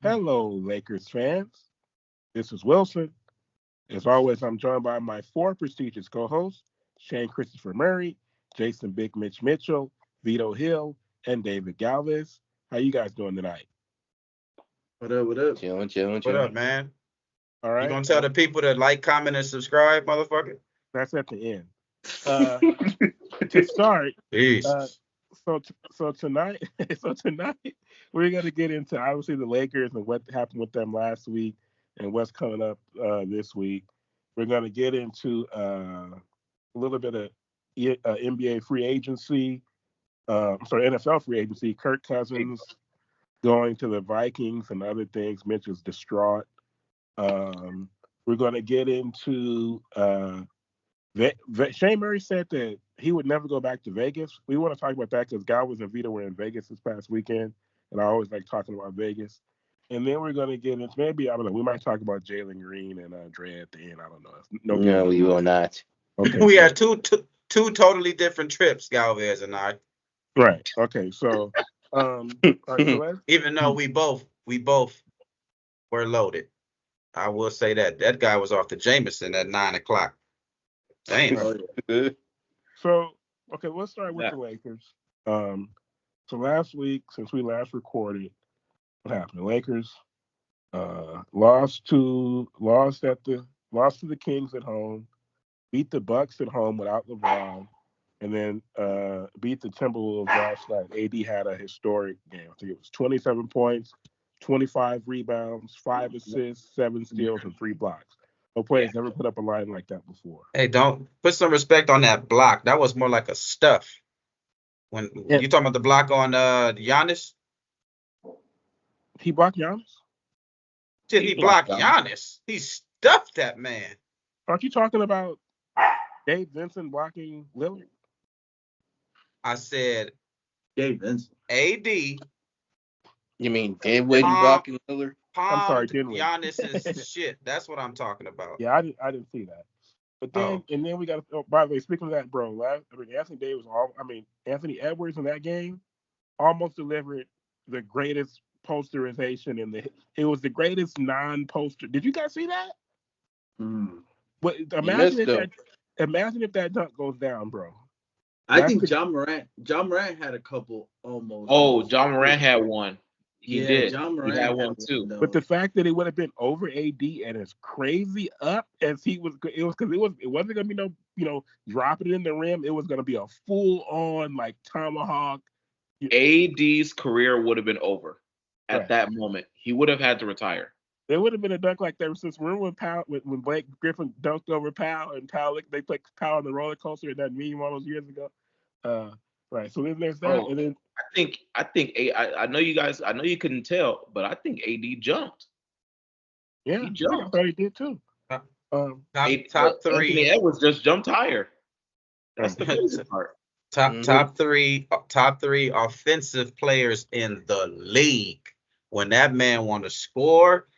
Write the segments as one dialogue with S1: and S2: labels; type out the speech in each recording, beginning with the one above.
S1: Hello, Lakers fans. This is Wilson. As always, I'm joined by my four prestigious co-hosts, Shane Christopher Murray, Jason Big Mitch Mitchell, Vito Hill, and David Galvez. How you guys doing tonight?
S2: What up? What up?
S3: What up, man?
S1: All
S3: You
S1: right.
S3: gonna tell the people to like, comment, and subscribe, motherfucker?
S1: That's at the end. Uh, to start, uh,
S3: Jesus.
S1: so tonight, so tonight we're gonna get into obviously the Lakers and what happened with them last week and what's coming up this week. We're gonna get into a little bit of NBA free agency. NFL free agency. Kirk Cousins going to the Vikings and other things. Mitch is distraught. We're gonna get into Shane Murray said that he would never go back to Vegas. We want to talk about that because Galvez and Vito were in Vegas this past weekend, and I always like talking about Vegas. And then we're going to get into maybe, I don't know, we might talk about Jalen Green and Dre at the end. I don't know.
S4: No, we will not.
S1: Okay,
S3: We had two totally different trips, Galvez and I.
S1: right. Okay, so, all right, so
S3: Even though we both were loaded. I will say that guy was off the Jameson at 9 o'clock. Damn.
S1: So, okay, let's start with the Lakers. So last week, since we last recorded, what happened? The Lakers lost to the Kings at home, beat the Bucks at home without LeBron, and then beat the Timberwolves last night. AD had a historic game. I think it was 27 points, 25 rebounds, 5 assists, 7 steals, and 3 blocks. No players never put up a line like that before.
S3: Hey, don't put some respect on that block. That was more like a stuff. When you talking about the block on Giannis?
S1: He blocked Giannis?
S3: Did he block Giannis? He stuffed that man.
S1: Aren't you talking about Dave Vincent blocking Lillard?
S3: I said
S2: Dave Vincent.
S3: AD.
S4: You mean Dinwiddie blocking Lillard?
S1: I'm sorry,
S3: Palmed
S1: Dinwiddie.
S3: Giannis's shit. That's what I'm talking about.
S1: Yeah, I didn't see that. But then and then we got. Oh, by the way, speaking of that, bro, Anthony Edwards in that game almost delivered the greatest posterization it was the greatest non-poster. Did you guys see that? But imagine if that dunk goes down, bro.
S2: I think John Morant had a couple almost.
S5: Oh, John Morant had one. He did.
S2: John Morant
S5: he had one too.
S1: But the fact that it would have been over AD and as crazy up as it wasn't gonna be no dropping it in the rim. It was gonna be a full on like tomahawk.
S5: AD's career would have been over at that moment. He would have had to retire.
S1: There would have been a dunk like that since remember when Blake Griffin dunked over Powell and they played Powell on the roller coaster in that meme all those years ago. Right. So then there's that, and then
S5: I know you guys. I know you couldn't tell, but I think AD jumped.
S1: Yeah,
S5: he jumped.
S1: I thought he did too.
S3: Top three.
S5: Anthony Edwards just jumped higher. That's the crazy part.
S3: Top three offensive players in the league. When that man want to score,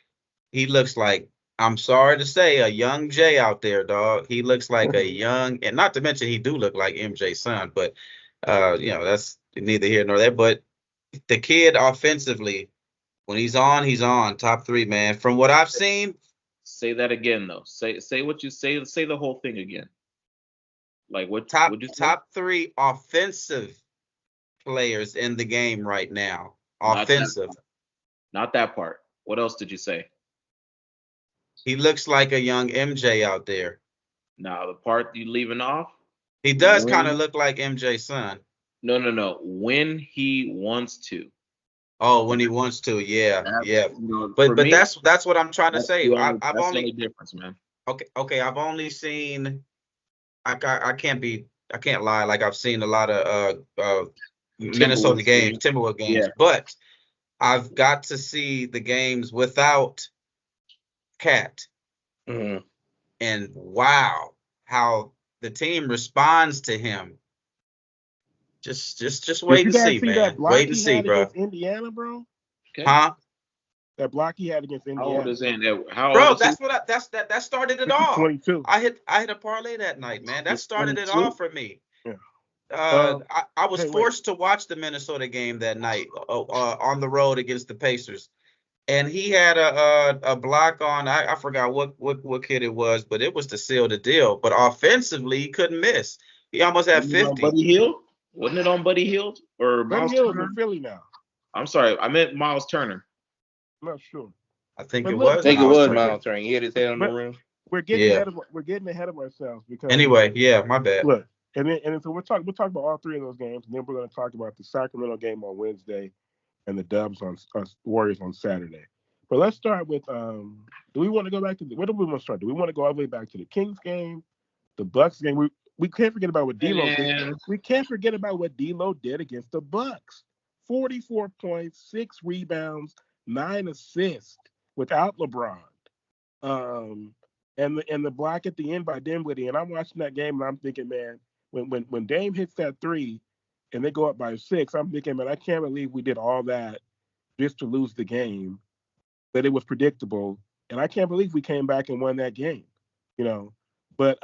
S3: he looks like, I'm sorry to say, a young Jay out there, dog. He looks like a young, and not to mention he do look like MJ's son, but that's neither here nor there. But the kid offensively, when he's on top three, man. From what I've seen.
S5: Say that again though. Say what you say. Say the whole thing again. Like what?
S3: Top three offensive players in the game right now. Offensive.
S5: Not that part. What else did you say?
S3: He looks like a young MJ out there.
S5: Now the part you leaving off.
S3: He does kind of look like MJ's son.
S5: No. When he wants to.
S3: Oh, when he wants to, yeah. But me, that's what I'm trying to say. I've only
S5: the difference, man.
S3: Okay. I've only seen. I can't lie. Like I've seen a lot of Minnesota games, Timberwolves games, but I've got to see the games without Cat.
S4: Mm-hmm.
S3: And wow, how the team responds to him. Just wait and see, man. Wait and see, bro.
S1: Indiana, bro.
S5: Okay.
S3: Huh?
S1: That block he had against Indiana.
S5: How old is that?
S3: Bro, that started it all.
S1: 22.
S3: I hit a parlay that night, man. That started 22? It all for me.
S1: Yeah.
S3: I was forced to watch the Minnesota game that night on the road against the Pacers. and he had a block on. I forgot what kid it was, but it was to seal the deal. But offensively, he couldn't miss. He almost had
S5: Wasn't it on
S3: 50.
S5: Buddy Hield? Wasn't it on Buddy Hield or
S1: Buddy
S5: Miles
S1: Hield's
S5: Turner?
S1: in Philly now.
S5: I'm sorry, I meant Miles Turner.
S1: I'm not sure.
S3: I think
S1: But
S3: it
S1: look,
S4: I
S3: was
S4: think it
S3: Miles
S4: was
S3: Turner.
S4: Miles Turner. He hit his head on the
S1: But-
S4: rim.
S1: We're getting
S3: Yeah.
S1: ahead of ourselves because
S3: Anyway, yeah, my bad.
S1: look, and so we'll talk about all three of those games, and then we're going to talk about the Sacramento game on Wednesday and the Dubs on Warriors on Saturday. But let's start with do we want to go back to where do we want to start? Do we want to go all the way back to the Kings game, the Bucks game? We can't forget about what D'Lo did.
S5: Man.
S1: We can't forget about what D'Lo did against the Bucks. 44 points, 6 rebounds, 9 assists without LeBron. And the block at the end by Dinwiddie. And I'm watching that game and I'm thinking, man, when Dame hits that 3 and they go up by 6, I'm thinking, man, I can't believe we did all that just to lose the game. But it was predictable, and I can't believe we came back and won that game. But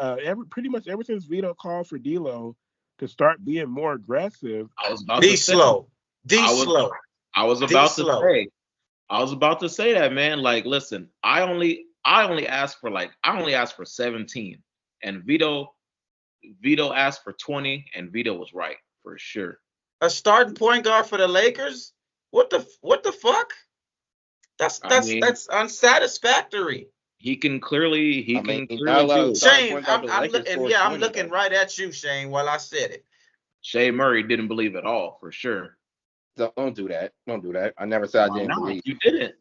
S1: pretty much ever since Vito called for D'Lo to start being more aggressive,
S5: I was about
S3: D
S5: to say.
S3: slow. D
S5: I was-
S3: slow.
S5: I was about to
S3: slow.
S5: say. I was about to say that, man. Like, listen, I only asked for 17, and Vito asked for 20, and Vito was right for sure.
S3: A starting point guard for the Lakers? What the fuck? That's unsatisfactory.
S5: He can clearly
S4: I mean,
S5: do
S4: not a lot
S5: it.
S4: of starting
S3: Shane,
S4: point guard for the Lakers scored 20,
S3: I'm looking
S4: though.
S3: right at you, Shane, while I said it.
S5: Shay Murray didn't believe at all for sure.
S4: Don't do that. Don't do that. I never said I
S5: Why
S4: didn't
S5: not?
S4: believe.
S5: You didn't.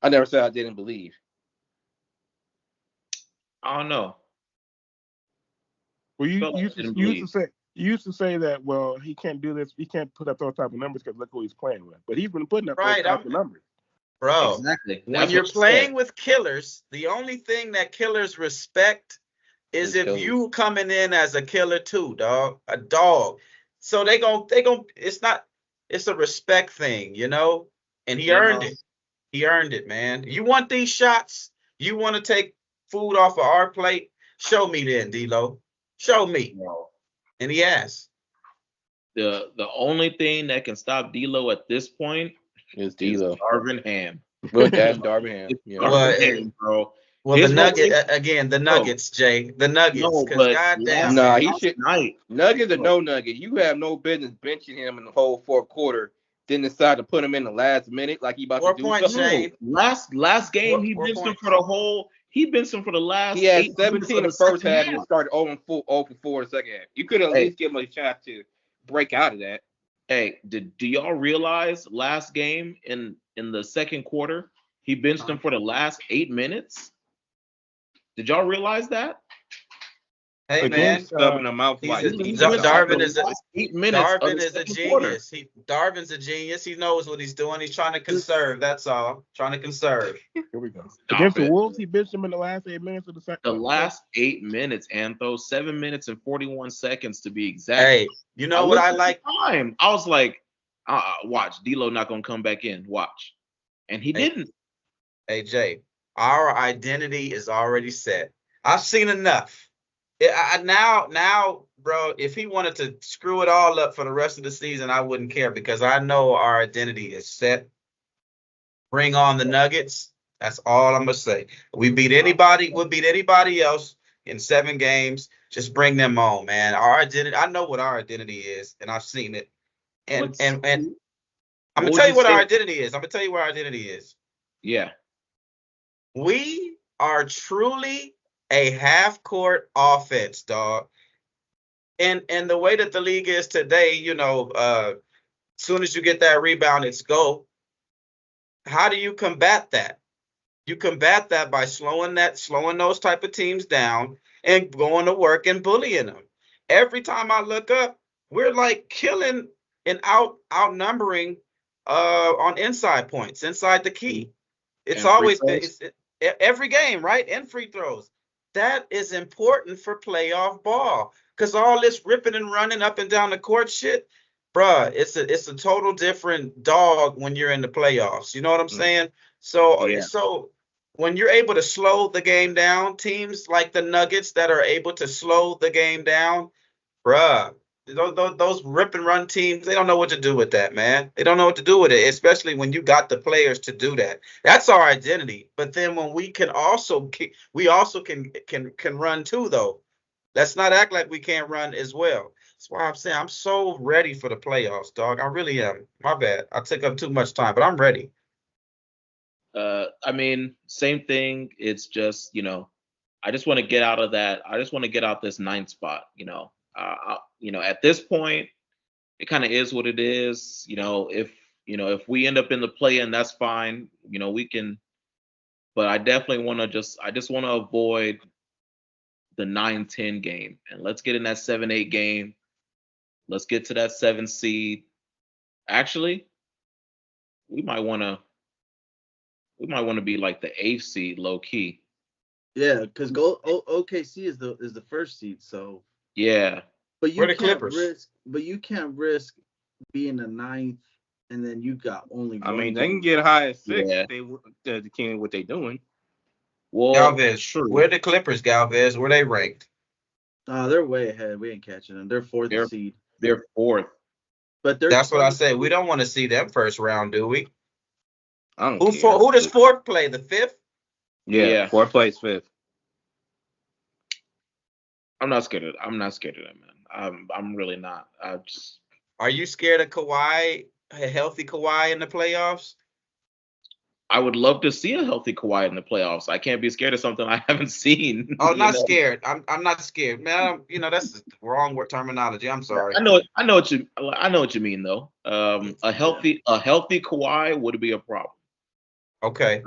S4: I never said I didn't believe.
S5: I don't know.
S1: well, you
S5: Felt like
S1: used
S5: I didn't
S1: to say that, well, he can't do this, he can't put up those type of numbers because look who he's playing with. But he's been putting up
S3: Right,
S1: those type of numbers.
S3: Bro,
S5: Exactly.
S3: when
S5: That's
S3: you're
S5: what she
S3: playing
S5: said.
S3: with killers, the only thing that killers respect is
S4: Is
S3: if
S4: killers.
S3: you coming in as a killer too, dog. A dog. So they gon' it's a respect thing, And he
S5: You
S3: earned
S5: know.
S3: it. He earned it, man. You want these shots? You want to take food off of our plate? Show me then, D-Lo. Show me.
S5: No.
S3: And he has.
S5: The only thing that can stop D'Lo at this point
S4: It's
S5: is
S4: D'Lo.
S5: Darvin Ham.
S4: But that's Darvin Ham.
S5: It's
S4: Yeah.
S3: Well,
S5: Darvin Ham, bro.
S3: Well,
S5: His
S3: the Nugget
S5: whole-
S3: again. The Nuggets, Jay. The Nuggets.
S5: No,
S3: Because
S5: but
S3: goddamn,
S4: Nah,
S3: man.
S4: he
S5: last
S4: should-
S5: night.
S4: Nuggets or no nugget, you have no business benching him in the whole fourth quarter. Then decide to put him in the last minute like he about
S3: 4
S4: to do
S3: points,
S4: something.
S3: Shane.
S5: Last game he
S3: Four
S5: benched him
S3: points.
S5: for the whole. He benched him for the last.
S4: He had
S5: 8 minutes
S4: 17 in
S5: of
S4: the first
S5: second
S4: half and started 0 for 4 in the second half. You could at
S5: Hey.
S4: least give him a chance to break out of that.
S5: Hey, do y'all realize last game in the second quarter he benched him for the last 8 minutes? Did y'all realize that?
S3: Hey, man.
S1: Against,
S4: Stubbing him out
S3: he's
S4: like
S3: a-
S4: he's
S3: Dar-
S4: about
S3: Darvin
S4: to-
S3: is a-
S5: 8 minutes. of
S3: Darvin
S5: the
S3: is a
S5: second quarter.
S3: genius. Darvin's a genius. He knows what he's doing. He's trying to conserve. That's all. Trying to conserve.
S1: Here we go.
S5: Stop
S1: Against
S5: it.
S1: the Wolves, he benched him in the last 8 minutes of the second.
S5: The last 8 minutes, Antho, 7 minutes and 41 seconds to be exact.
S3: Hey, you know what I
S5: looked at
S3: like?
S5: the time. I was like, watch, D'Lo not gonna come back in. Watch, and he
S3: Hey.
S5: didn't.
S3: Hey, Jay, our identity is already set. I've seen enough. Now, bro, if he wanted to screw it all up for the rest of the season, I wouldn't care because I know our identity is set. Bring on the Nuggets. That's all I'm gonna say. We'll beat anybody else in 7 games. Just bring them on, man. Our identity, I know what our identity is, and I've seen it. And
S5: What's-
S3: I'm
S5: what
S3: gonna
S5: would
S3: tell you
S5: you
S3: what
S5: say-
S3: our identity is. I'm gonna tell you where our identity is.
S5: Yeah,
S3: We are truly a half-court offense, dog. And the way that the league is today, as soon as you get that rebound, it's go. How do you combat that? You combat that by slowing those type of teams down and going to work and bullying them. Every time I look up, we're like killing and outnumbering on inside points, inside the key. It's
S5: And free
S3: always been
S5: throws.
S3: every game, right? And free throws. That is important for playoff ball because all this ripping and running up and down the court shit, bruh, it's a total different dog when you're in the playoffs. You know what I'm saying? So
S5: Yeah.
S3: so when you're able to slow the game down, teams like the Nuggets that are able to slow the game down, bruh, Those rip and run teams, they don't know what to do with that, man. They don't know what to do with it, especially when you got the players to do that. That's our identity. But then when we also can run too, though. Let's not act like we can't run as well. That's why I'm saying I'm so ready for the playoffs, dog. I really am. My bad. I took up too much time, but I'm ready.
S5: I mean, same thing. It's just, I just want to get out of that. I just want to get out this 9th spot. At this point, it kind of is what it is. If we end up in the play-in, that's fine. We can. But I definitely want to I just want to avoid the 9-10 game, and let's get in that 7-8 game. Let's get to that 7 seed. Actually, we might want to be like the 8th seed, low key.
S2: Yeah, because OKC is the 1st seed, so
S5: yeah.
S2: But
S3: We're the Clippers.
S2: You can't risk being the 9th, and then you got only.
S4: I mean, they can get high as 6 if they can what they doing.
S3: Well, Galvez, true. Where the Clippers, Galvez? Where they ranked?
S2: They're way ahead. We ain't catching them. They're 4th seed.
S5: They're 4th.
S2: But
S3: that's what I say. We don't want to see them first round, do we?
S4: I don't care.
S3: Who does 4th play? The 5th?
S4: Yeah. 4th plays 5th.
S5: I'm not scared of them, man. I'm really not.
S3: Are you scared of Kawhi, a healthy Kawhi in the playoffs?
S5: I would love to see a healthy Kawhi in the playoffs. I can't be scared of something I haven't seen.
S3: Oh, not scared. I'm not scared, man. That's the wrong word terminology. I'm sorry.
S5: I know what you mean though. A healthy Kawhi would be a problem.
S3: Okay.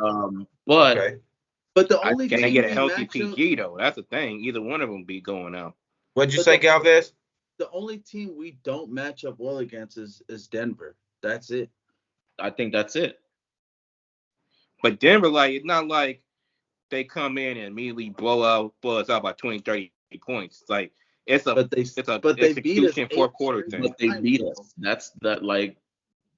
S2: But the only
S4: can they get a healthy PG though? That's the thing. Either one of them be going out.
S3: What'd you say, Galvez?
S2: The only team we don't match up well against is Denver. That's it.
S5: I think that's it.
S2: But Denver, it's not like they come in and immediately blow us out by 20, 30 points. It's a execution 4th quarter thing.
S5: But they beat us.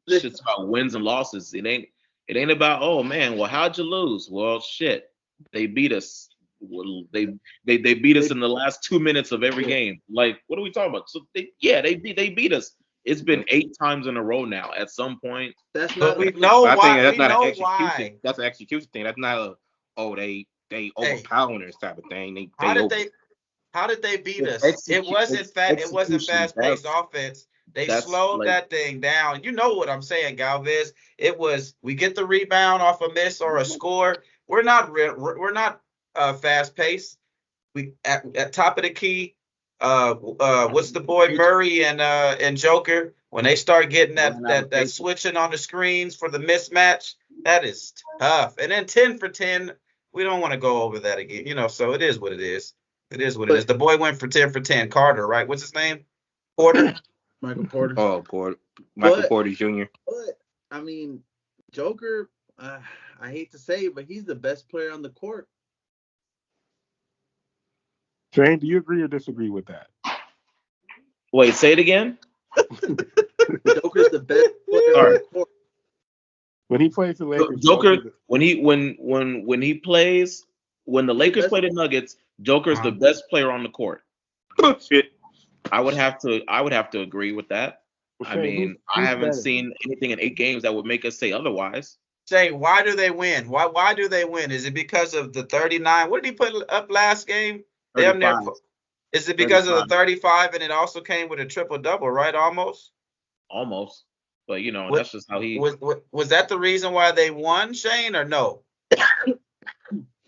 S5: Shit's about wins and losses. It ain't about, oh man, well, how'd you lose? Well, shit, they beat us. Well, they beat us in the last 2 minutes of every game. What are we talking about? So they beat us. It's been 8 times in a row now. At some point,
S3: that's not. We know why.
S4: That's not an execution. Why. That's an execution thing. That's not they overpowering us type of thing.
S3: How did they beat us? It wasn't fast-paced offense. They slowed that thing down. You know what I'm saying, Galvez? It was we get the rebound off a miss or a score. We're not fast-paced. We at top of the key. What's the boy Murray and Joker, when they start getting that switching on the screens for the mismatch, that is tough. And then 10 for 10, we don't want to go over that again, so it is what it is. It is what it is. The boy went for 10 for 10. Carter, right? What's his name? Porter.
S2: Michael Porter.
S4: Oh, Porter. Michael Porter Jr.
S2: But I mean, Joker, I hate to say it, but he's the best player on the court.
S1: Shane, do you agree or disagree with that?
S5: Wait, say it again.
S2: Joker's the best player on the court.
S1: When he plays the Lakers,
S5: Joker, when he plays, when the Lakers play the Nuggets, Joker's the best player on the court.
S4: Shit.
S5: I would have to agree with that.
S1: Well,
S5: I mean, I haven't seen anything in 8 games that would make us say otherwise.
S3: Shane, why do they win? Why do they win? Is it because of the 39? What did he put up last game? Damn near. Is it because 35. Of the 35 and it also came with a triple-double, right? Almost.
S5: But that's just how he
S3: was that the reason why they won, Shane, or no?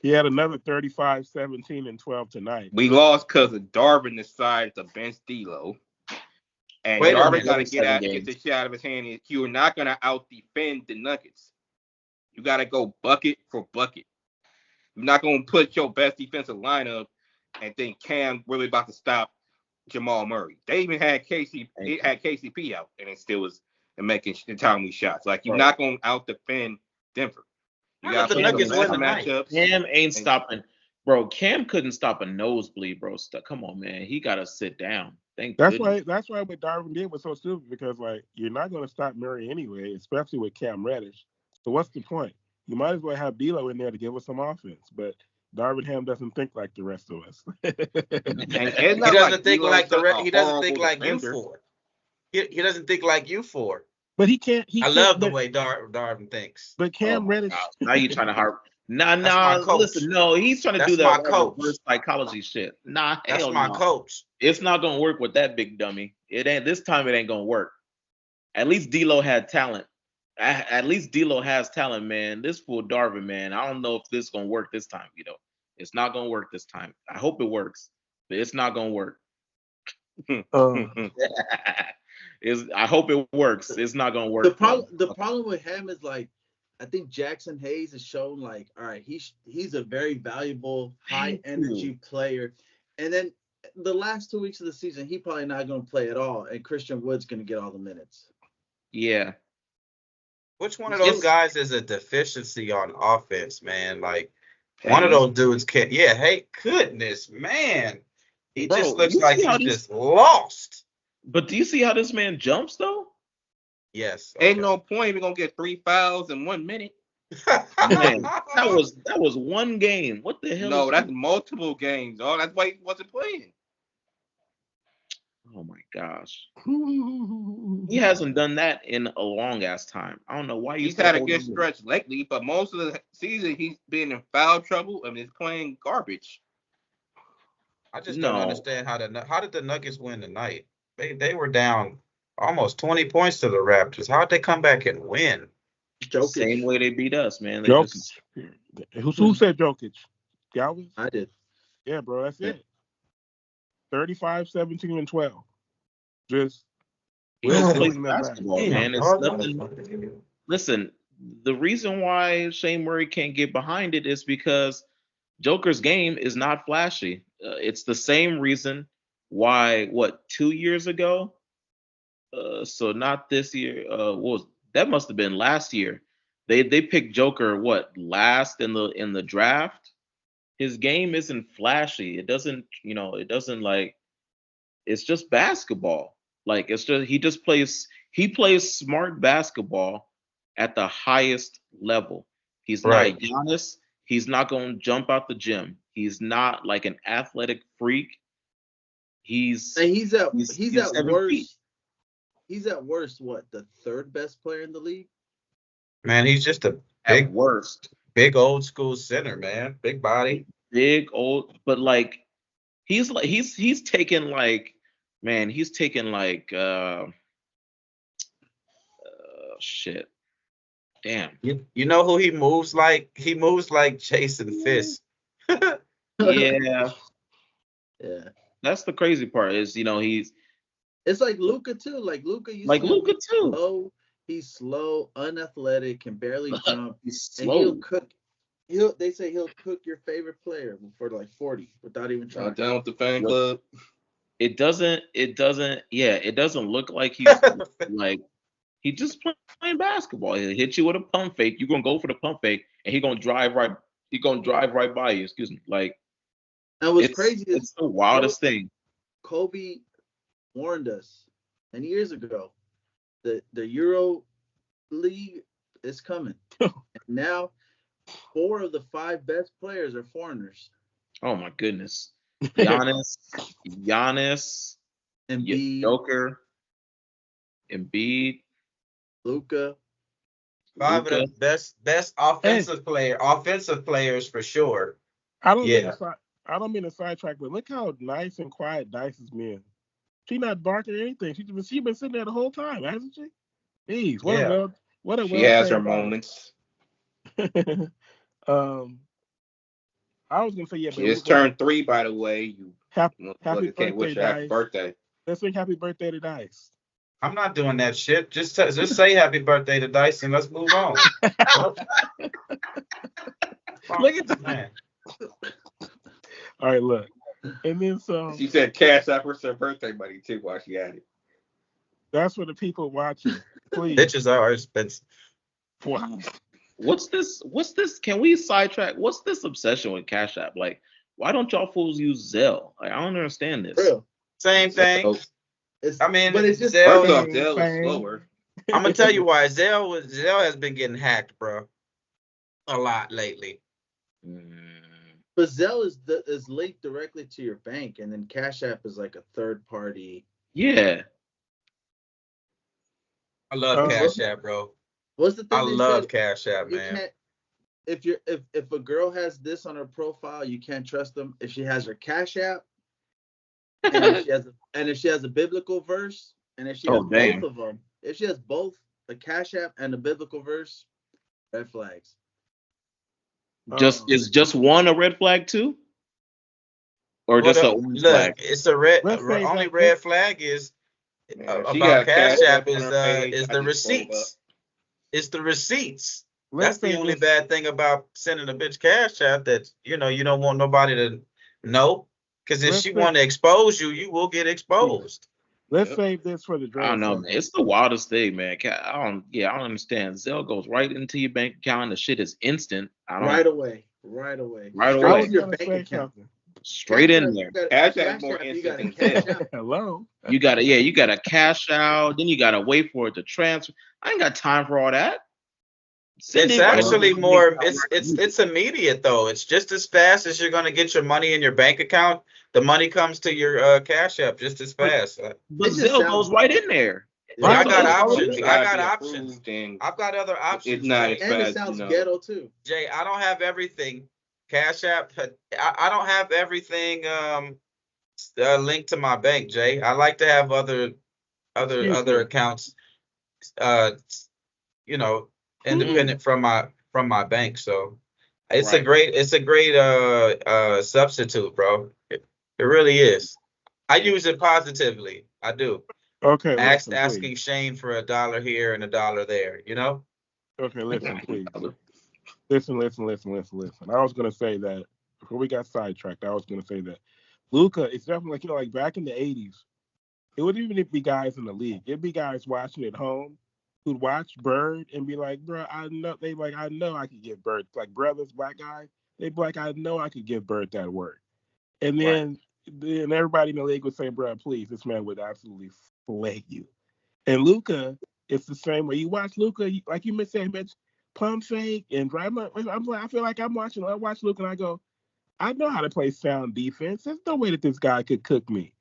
S1: He had another 35, 17, and 12 tonight.
S4: We lost because of Darvin decided to bench D'Lo. And Darvin got to get the shit out of his hand. You're not going to out-defend the Nuggets. You got to go bucket for bucket. You're not going to put your best defensive lineup and think Cam really about to stop Jamal Murray. They even had KCP out, and it still was making timely shots. You're not going to out-defend Denver. You got
S3: the Nuggets win the
S5: matchups. Cam ain't stopping. Bro, Cam couldn't stop a nosebleed, bro. Come on, man. He got to sit down.
S1: That's why what Darvin did was so stupid, because you're not going to stop Murray anyway, especially with Cam Reddish. So what's the point? You might as well have D'Lo in there to give us some offense. But Darvin Ham doesn't think like the rest of us.
S3: He doesn't think like the rest. He doesn't think like you four. He doesn't think like you four.
S1: But he can't.
S3: I love the way Darvin thinks.
S1: But Cam Reddish.
S5: Now you trying to harp. Nah. Listen, no, he's trying to do that reverse psychology shit. Nah,
S3: that's my coach.
S5: It's not gonna work with that big dummy. It ain't this time. It ain't gonna work. At least D'Lo had talent. At least D'Lo has talent, man. This fool Darvin, man. I don't know if this is gonna work this time. It's not gonna work this time. I hope it works, but it's not gonna work. I hope it works. It's not gonna work.
S6: The problem with him is like, I think Jackson Hayes has shown like, all right, he's a very valuable, high energy player, and then the last 2 weeks of the season, he probably not gonna play at all, and Christian Wood's gonna get all the minutes.
S5: Yeah.
S3: Which one of those guys is a deficiency on offense, man? Like one of those dudes can't. Yeah, hey, goodness, man, he just looks like he's just lost.
S5: But do you see how this man jumps though?
S3: Yes. Okay.
S2: Ain't no point. We're gonna get 3 fouls in 1 minute.
S5: Man, that was one game. What the hell?
S2: No, that's multiple games. Oh, that's why he wasn't playing.
S5: Oh my gosh. He hasn't done that in a long ass time. I don't know why
S2: he's had a good stretch lately, but most of the season he's been in foul trouble and is playing garbage.
S3: I just don't understand how did the Nuggets win tonight? They were down almost 20 points to the Raptors. How'd they come back and win?
S5: Jokic. Same way they beat us, man.
S1: Jokic. Who said Jokic? Galvin?
S6: I did.
S1: Yeah, bro, that's it. 35, 17, and 12. Just
S5: basketball, man. It's nothing. Listen, the reason why Shane Murray can't get behind it is because Joker's game is not flashy. It's the same reason why, 2 years ago? So not this year. That must have been last year. They picked Joker last in the draft. His game isn't flashy. It doesn't like, it's just basketball. Like he plays smart basketball at the highest level. He's not Giannis. He's not going to jump out the gym. He's not like an athletic freak. He's at
S6: worst. He's at worst the third best player in the league?
S3: Man, he's just
S5: at worst.
S3: Big old school center, man. Big body.
S5: Big old, but like he's taken like, man, he's taken like shit. Damn.
S3: You know who he moves like? He moves like Jason Fisk.
S5: Yeah.
S6: Yeah.
S5: That's the crazy part is,
S6: it's like Luka too. Like Luka
S5: too.
S6: He's slow, unathletic, can barely jump.
S5: He's slow.
S6: And they say he'll cook your favorite player for like 40 without even trying.
S2: Down with the fan club.
S5: It doesn't look like he's like, he just playing basketball. He'll hit you with a pump fake. You're gonna go for the pump fake, and he's gonna drive right by you. Excuse me. Like,
S6: and what's crazy is
S5: it's the wildest thing.
S6: Kobe warned us 10 years ago that the Euro League is coming. And now 4 of the 5 best players are foreigners.
S5: Oh my goodness. Giannis,
S6: Embiid,
S5: Joker, Embiid,
S6: Luka.
S3: 5 of the best offensive players for sure.
S1: I don't mean to sidetrack, but look how nice and quiet Dice has been. She's not barking or anything. She's been sitting there the whole time, hasn't she? Jeez, what a
S2: she has her moments.
S1: I was gonna say
S2: She just turned 3, by the way.
S1: Happy birthday,
S2: happy birthday.
S1: Let's sing happy birthday to Dice.
S3: I'm not doing that shit. Just say happy birthday to Dice and let's move on.
S1: Look at that. All right, look. And then
S2: she said cash out for her birthday money too while she had it.
S1: That's for the people watching. Please.
S3: Bitches are expensive.
S1: Wow.
S5: What's this? Can we sidetrack? What's this obsession with Cash App? Like, why don't y'all fools use Zelle? Like, I don't understand this.
S6: Real.
S3: Same thing.
S6: But it's just
S2: Zelle is slower.
S3: I'm gonna tell you why. Zelle has been getting hacked, bro. A lot lately.
S6: But Zelle is linked directly to your bank, and then Cash App is like a third party.
S5: Yeah.
S3: I love Cash App, bro.
S6: What's the thing?
S3: I love Cash App,
S6: you
S3: man.
S6: Can't, if a girl has this on her profile, you can't trust them. If she has her Cash App, and if she has a biblical verse, and if she has both of them, if she has both a Cash App and a biblical verse, red flags.
S5: Is just one a red flag too? Or just a orange flag?
S3: It's a red. Only red flag is about Cash App is the receipts. It's the receipts. That's the only bad thing about sending a bitch Cash App, that you don't want nobody to know. Because if she want to expose you, you will get exposed.
S1: Let's save this for the draft.
S5: I don't know, man. It's the wildest thing, man. I don't understand. Zelle goes right into your bank account. The shit is instant.
S6: Right away.
S5: Right away.
S6: Your bank account.
S5: Straight in there.
S2: Cash App more instant than Zelle.
S1: Hello.
S5: You gotta cash out. Then you gotta wait for it to transfer. I ain't got time for all that.
S3: It's actually more. It's immediate though. It's just as fast as you're gonna get your money in your bank account. The money comes to your Cash App just as fast.
S5: But Zelle goes right in there.
S3: I got options. I've got other options.
S2: It's not as
S6: fast. And it sounds ghetto too.
S3: Jay, I don't have everything. Cash App. I don't have everything linked to my bank, Jay. I like to have other accounts. Independent from my bank. So it's a great substitute, bro. It really is. I use it positively. I do.
S1: Okay.
S3: Asking Shane for $1 here and $1 there,
S1: Okay, listen, please. Listen. I was gonna say that before we got sidetracked. I was gonna say that Luka, it's definitely like back in the '80s, it would even be guys in the league. It'd be guys watching at home who'd watch Bird and be like, bro, I know I could give Bird, like brothers, black guys, they'd be like, I know I could give Bird that word. And then everybody in the league would say, bro, please, this man would absolutely flay you. And Luka, it's the same way. You watch Luka, like you said, pump fake and drive. I feel like I watch Luka and I go, I know how to play sound defense. There's no way that this guy could cook me.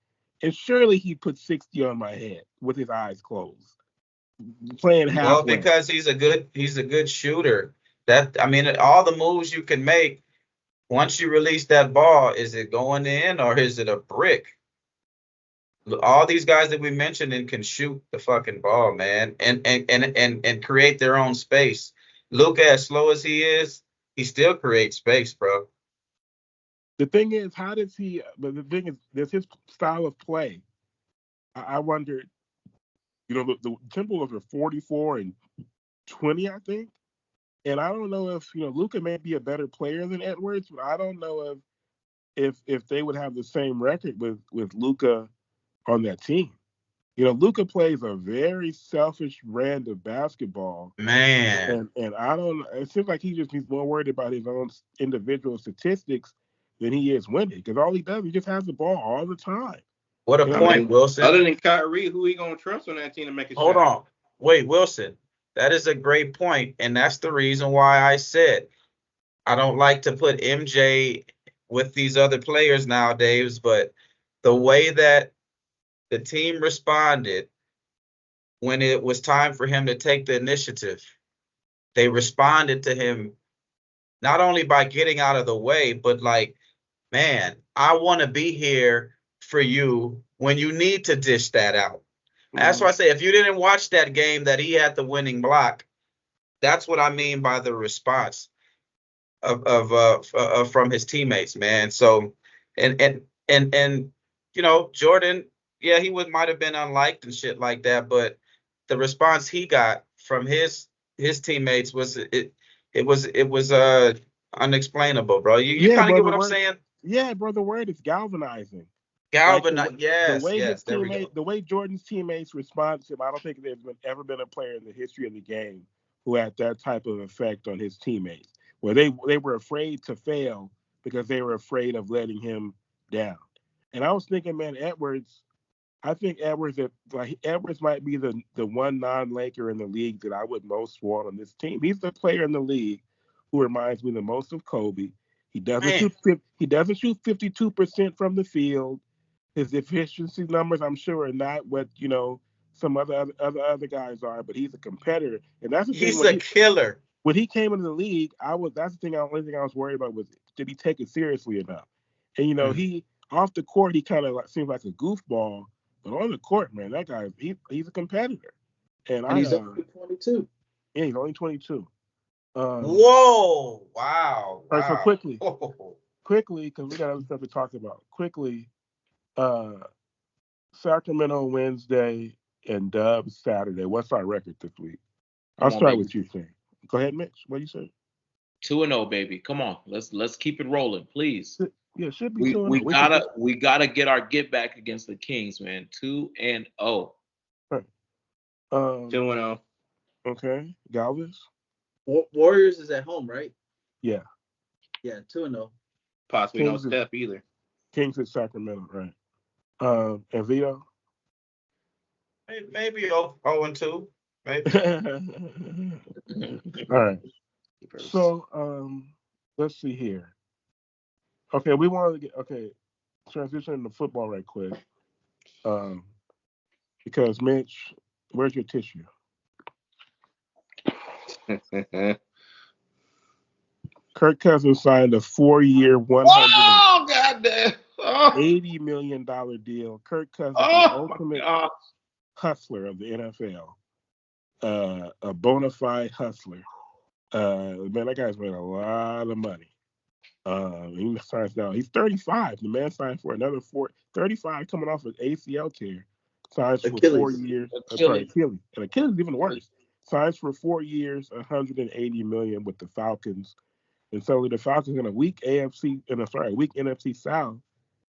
S1: And surely he put 60 on my head with his eyes closed. Playing halfway.
S3: Well, because he's a good shooter. All the moves you can make once you release that ball, is it going in or is it a brick? All these guys that we mentioned can shoot the fucking ball, man, and create their own space. Luka, as slow as he is, he still creates space, bro.
S1: The thing is, but the thing is, there's his style of play. I wondered, the Timberwolves are 44-20, I think. And I don't know if, Luka may be a better player than Edwards, but I don't know if they would have the same record with Luka on that team. Luka plays a very selfish brand of basketball.
S3: Man.
S1: And I don't, it seems like he's more worried about his own individual statistics than he is winning. Because all he does, he just has the ball all the time.
S3: What a point, Wilson.
S2: Other than Kyrie, who he going to trust on that team to make a shot?
S3: Hold on. Wait, Wilson. That is a great point, and that's the reason why I said I don't like to put MJ with these other players nowadays, but the way that the team responded when it was time for him to take the initiative, they responded to him not only by getting out of the way, but like, man, I want to be here for you when you need to dish that out. That's why I say, if you didn't watch that game that he had the winning block, that's what I mean by the response of from his teammates, man. So, and Jordan, yeah, he might have been unliked and shit like that, but the response he got from his teammates was unexplainable, bro. You kind of get what I'm saying?
S1: Yeah, bro. The word is galvanizing.
S3: The
S1: way Jordan's teammates respond to him, I don't think there's ever been a player in the history of the game who had that type of effect on his teammates, where they were afraid to fail because they were afraid of letting him down. And I was thinking, man, I think Edwards might be the one non-Laker in the league that I would most want on this team. He's the player in the league who reminds me the most of Kobe. He doesn't shoot 52% from the field. His efficiency numbers, I'm sure, are not what some other guys are, but he's a competitor, and that's the thing.
S3: He's a killer.
S1: When he came into the league, that's the thing. The only thing I was worried about was, did he take it seriously enough? And he off the court, he kind of seems like a goofball, but on the court, man, that guy, he's a competitor. And
S6: he's only 22.
S1: Yeah, he's only 22.
S3: Whoa! Wow!
S1: All right, so quickly, because we got other stuff to talk about. Quickly, Sacramento Wednesday and Dubs Saturday. What's our record this week? I'll start with you, Shane. Go ahead, Mitch. What do you say?
S5: 2-0, baby. Come on, let's keep it rolling, please.
S1: Yeah, it should be
S5: 2-0. We gotta get our get back against the Kings, man. 2-0.
S1: Right.
S2: 2-0.
S1: Okay, Galvez.
S6: Warriors is at home, right?
S1: Yeah.
S6: Yeah, 2-0.
S2: Possibly no Steph either.
S1: Kings at Sacramento, right? And Vito.
S3: Maybe 0-2. Maybe.
S1: All right. So let's see here. Okay, we wanted to transition into football right quick. Because Mitch, where's your tissue? Kirk Cousins signed a 4-year, $180 million deal. Kirk Cousins, the ultimate hustler of the NFL, a bona fide hustler. Man, that guy's made a lot of money. He signs now. He's 35. The man signed for another 35 coming off an ACL tear. Signs for 4 years. Achilles. And Achilles is even worse. Signs for 4 years, $180 million with the Falcons. And so the Falcons in a weak NFC South.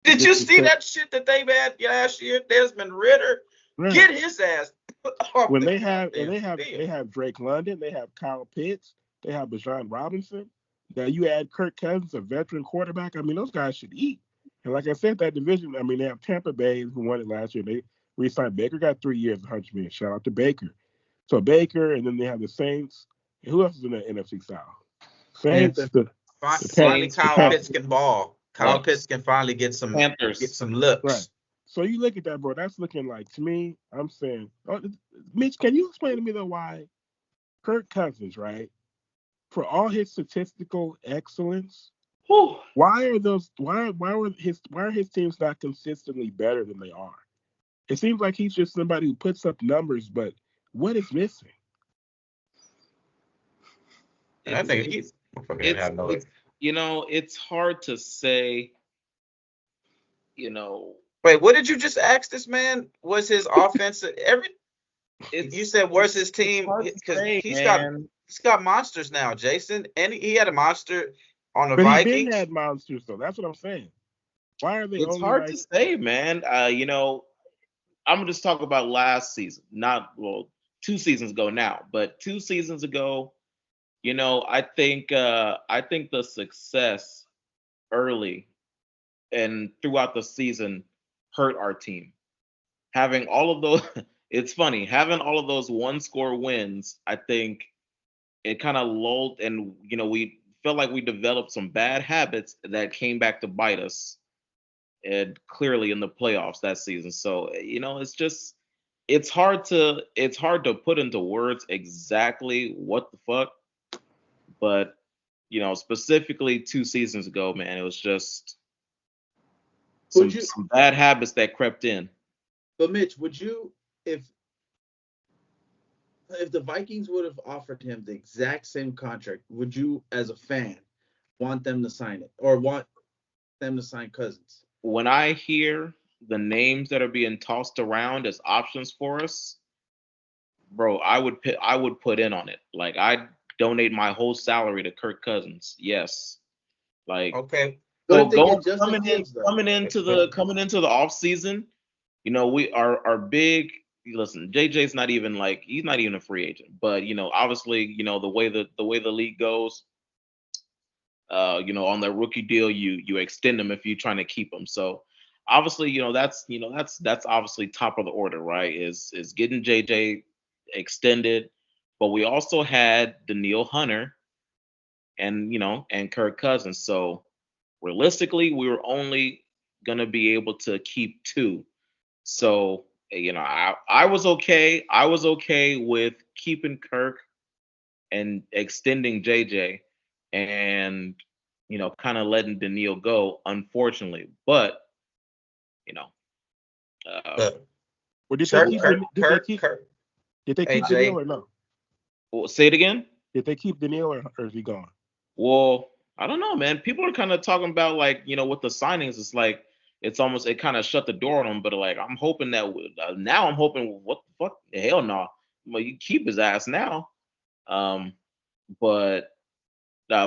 S3: Did you see that shit that they had last year? Desmond Ridder, get his ass.
S1: When they have Drake London, they have Kyle Pitts, they have Bijan Robinson. Now you add Kirk Cousins, a veteran quarterback. I mean, those guys should eat. And like I said, that division. I mean, they have Tampa Bay, who won it last year. They re-signed Baker, got 3 years, $100 million. Shout out to Baker. So Baker, and then they have the Saints. And who else is in the NFC South? Saints.
S3: Finally, Kyle Pitts can ball. Kyle Pitts can finally get some looks.
S1: Right. So you look at that, bro. That's looking like, to me, I'm saying, Mitch, can you explain to me though why Kirk Cousins, right, for all his statistical excellence, why are his teams not consistently better than they are? It seems like he's just somebody who puts up numbers, but what is missing?
S3: I think
S5: it's hard to say.
S3: Wait, what did you just ask this man? Was his offensive you said where's his team? Because he's got monsters now, Jason, and he had a monster on the Vikings.
S1: He had monsters though. That's what I'm saying. Why are they?
S5: It's hard to say, man. I'm gonna just talk about last season, 2 seasons ago now, but 2 seasons ago, I think the success early and throughout the season hurt our team. Having all of those, it's funny, having all of those 1-score wins, I think it kind of lulled, and we felt like we developed some bad habits that came back to bite us, and clearly in the playoffs that season. So it's hard to put into words exactly what the fuck, but specifically 2 seasons ago, man, it was just some bad habits that crept in.
S6: But Mitch, would you, if the Vikings would have offered him the exact same contract, would you, as a fan, want them to sign it or want them to sign Cousins?
S5: When I hear the names that are being tossed around as options for us, bro, I would put in on it. Like, I'd donate my whole salary to Kirk Cousins. Yes. Like,
S3: okay.
S5: So coming into the off season, we are big. Listen, JJ's not even he's not even a free agent, but obviously, the way the league goes, on the rookie deal, you extend them if you're trying to keep them. So obviously, that's obviously top of the order, right? Is getting JJ extended, but we also had Danielle Hunter and Kirk Cousins. So realistically, we were only gonna be able to keep 2. So, I was okay. I was okay with keeping Kirk and extending JJ, and kind of letting Daniil go, unfortunately. But
S1: well, did they keep Daniil or no?
S5: Well, say it again.
S1: Did they keep Daniil or is he gone?
S5: Well, I don't know, man. People are kind of talking about like with the signings, it's like it kind of shut the door on him. But like I'm hoping that now I'm hoping what the fuck, hell no, well, you keep his ass now. But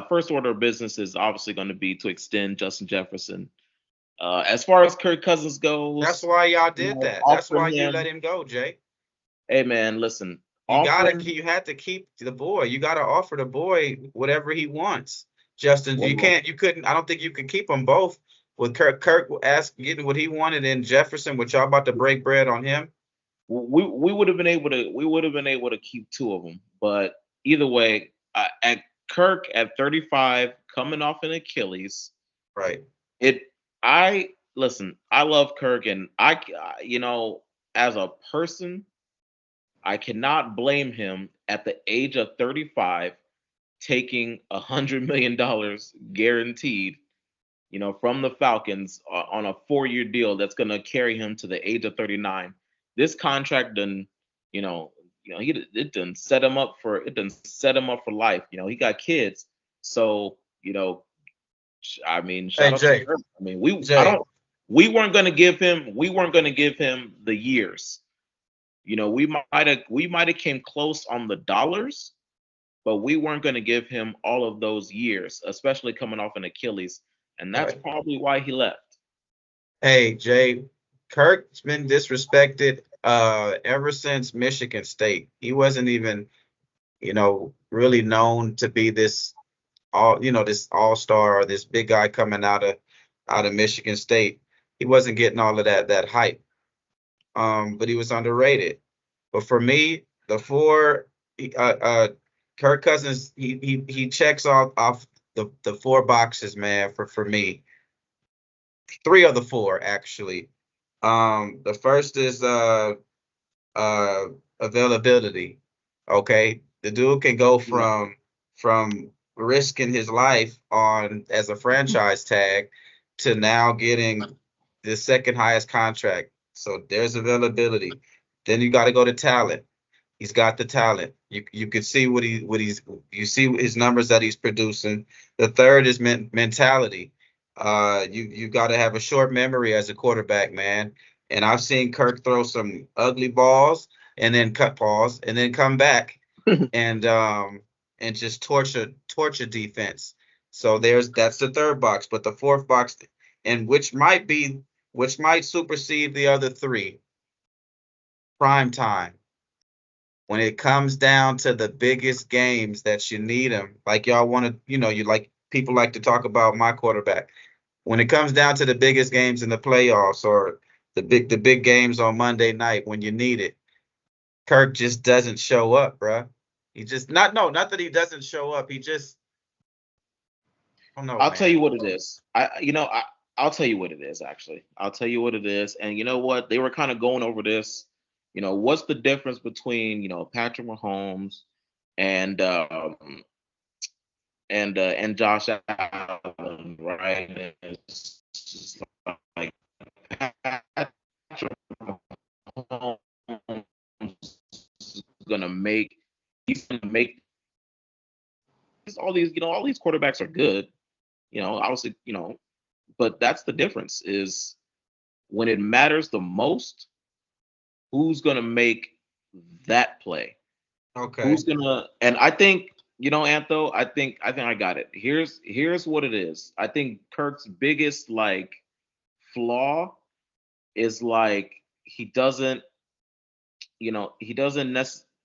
S5: first order of business is obviously going to be to extend Justin Jefferson. As far as Kirk Cousins goes,
S3: that's why y'all did that. That's why you let him go, Jay.
S5: Hey man, listen.
S3: You had to keep the boy. You gotta offer the boy whatever he wants. Justin, you couldn't. I don't think you could keep them both. With Kirk getting what he wanted, and Jefferson, which y'all about to break bread on him.
S5: We would have been able to keep 2 of them, but either way, at Kirk at 35, coming off an Achilles,
S3: right?
S5: I love Kirk, and as a person, I cannot blame him at the age of 35 taking $100 million guaranteed, from the Falcons on a 4-year deal that's going to carry him to the age of 39. This contract it done set him up for life. He got kids, so I mean, shout out to him. I mean, we weren't going to give him the years. We might have came close on the dollars, but we weren't going to give him all of those years, especially coming off an Achilles, and that's probably why he left.
S3: Hey, Jay, Kirk's been disrespected ever since Michigan State. He wasn't even, really known to be this this all-star or this big guy coming out of Michigan State. He wasn't getting all of that hype. But he was underrated. But for me, the 4, Kirk Cousins, he checks off the 4 boxes, man. For me, 3 of the 4 actually. The first is availability. Okay, the dude can go from risking his life as a franchise tag to now getting the second highest contract. So there's availability. Then you got to go to talent. He's got the talent. You can see you see his numbers that he's producing. The third is mentality. You got to have a short memory as a quarterback, man. And I've seen Kirk throw some ugly balls and then cut balls and then come back and just torture defense. So that's the third box, but the fourth box, and which might supersede the other 3. Prime time. When it comes down to the biggest games that you need him, like y'all want to, people like to talk about my quarterback. When it comes down to the biggest games in the playoffs or the big games on Monday night when you need it, Kirk just doesn't show up, bro. He just not that he doesn't show up. He just
S5: I'll tell you what it is. I'll tell you what it is, actually. I'll tell you what it is. And you know what? They were kind of going over this. What's the difference between, Patrick Mahomes and Josh Allen, right? It's just like Patrick Mahomes is gonna make all these quarterbacks are good, obviously, but that's the difference is when it matters the most, who's going to make that play?
S3: Okay.
S5: Who's going to, and I think, Antho, I think I got it. Here's what it is. I think Kirk's biggest flaw is he doesn't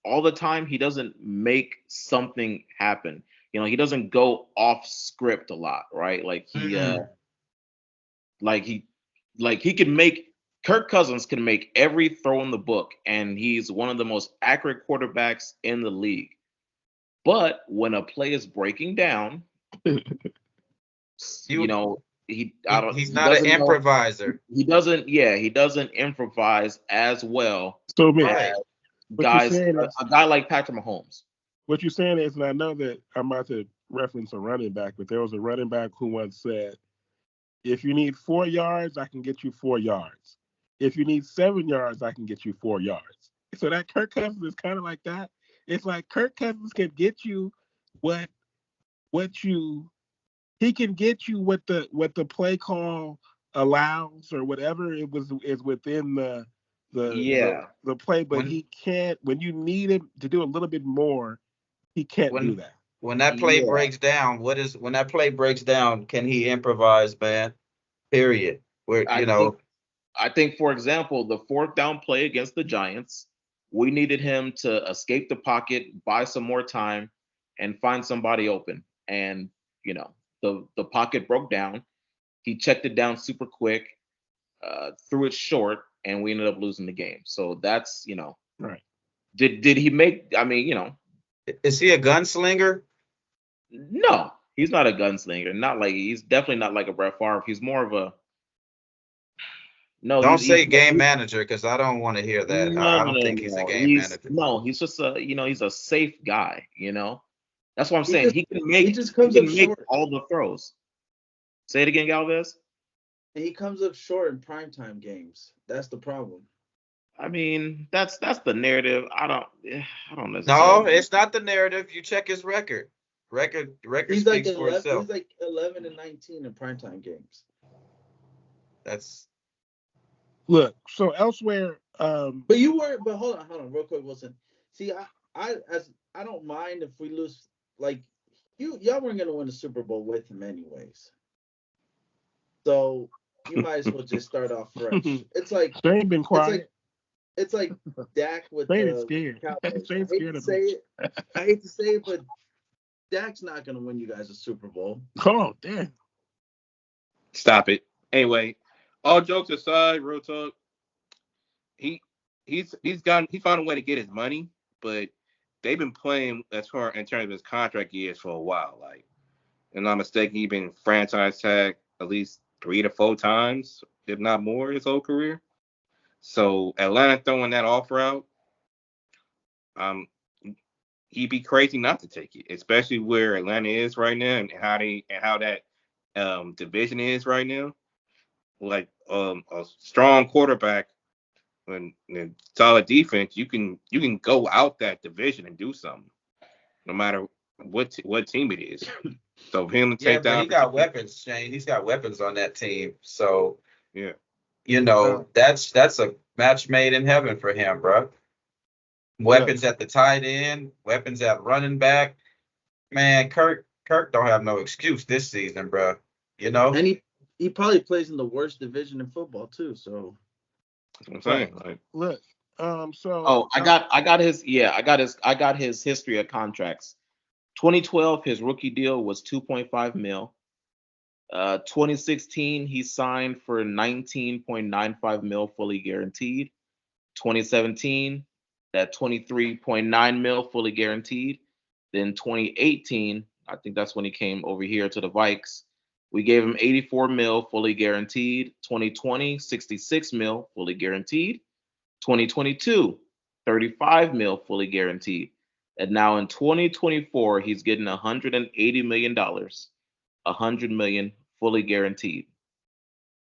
S5: all the time, he doesn't make something happen. He doesn't go off script a lot, right? Kirk Cousins can make every throw in the book, and he's one of the most accurate quarterbacks in the league. But when a play is breaking down,
S3: He's not an improviser.
S5: He doesn't improvise as well
S1: So
S5: as guys. A guy like Patrick Mahomes.
S1: What you're saying is, and I know that I'm about to reference a running back, but there was a running back who once said, if you need 4 yards, I can get you 4 yards. If you need 7 yards, I can get you 4 yards. So that Kirk Cousins is kind of like that. It's like Kirk Cousins can get you what he can get you what the play call allows or whatever is within the play, but he can't, when you need him to do a little bit more, he can't do that.
S3: When that play breaks down, when that play breaks down, can he improvise, man? Period.
S5: I think, for example, the 4th down play against the Giants, we needed him to escape the pocket, buy some more time, and find somebody open. And, the pocket broke down. He checked it down super quick, threw it short, and we ended up losing the game. So that's,
S1: right.
S5: Did he make,
S3: is he a gunslinger?
S5: No, he's not a gunslinger. He's definitely not like a Brett Favre. He's more of a
S3: Don't say game manager, because I don't want to hear that. I don't think he's a game manager.
S5: No, he's just he's a safe guy. That's what I'm saying. He can make all the throws. Say it again, Galvez.
S6: And he comes up short in primetime games. That's the problem.
S5: I mean, that's the narrative. I don't necessarily.
S3: No, it's not the narrative. You check his record. Record
S6: he's
S3: speaks
S6: like
S3: for itself.
S6: He's like 11-19 in primetime games.
S3: That's
S1: look. So elsewhere,
S6: but hold on, real quick, Wilson. See, I don't mind if we lose. Like y'all weren't gonna win the Super Bowl with him anyways. So you might as well just start off fresh. It's like
S1: they ain't been quiet.
S6: It's like Dak with
S1: the scared.
S6: I hate to say it, but Dak's not gonna win you guys a Super Bowl.
S1: Oh, damn.
S4: Stop it. Anyway, all jokes aside, real talk. He found a way to get his money, but they've been playing as far in terms of his contract years for a while. Like, if I'm not mistaken, he's been franchise tagged at least 3 to 4 times, if not more, his whole career. So Atlanta throwing that offer out, he'd be crazy not to take it, especially where Atlanta is right now and how that division is right now. Like a strong quarterback and solid defense, you can go out that division and do something, no matter what team it is. So him to take down.
S3: He got weapons, Shane. He's got weapons on that team. So
S4: yeah,
S3: that's a match made in heaven for him, bro. Weapons at the tight end, weapons at running back. Man, Kirk don't have no excuse this season, bro.
S6: And he probably plays in the worst division in football too. So
S4: that's what I'm saying. Like,
S1: look,
S5: I got his history of contracts. 2012, his rookie deal was $2.5 million. 2016, he signed for $19.95 million fully guaranteed. 2017, that $23.9 million fully guaranteed. Then 2018, I think that's when he came over here to the Vikes. We gave him $84 million fully guaranteed. 2020, $66 million fully guaranteed. 2022, $35 million fully guaranteed. And now in 2024, he's getting $180 million, $100 million fully guaranteed.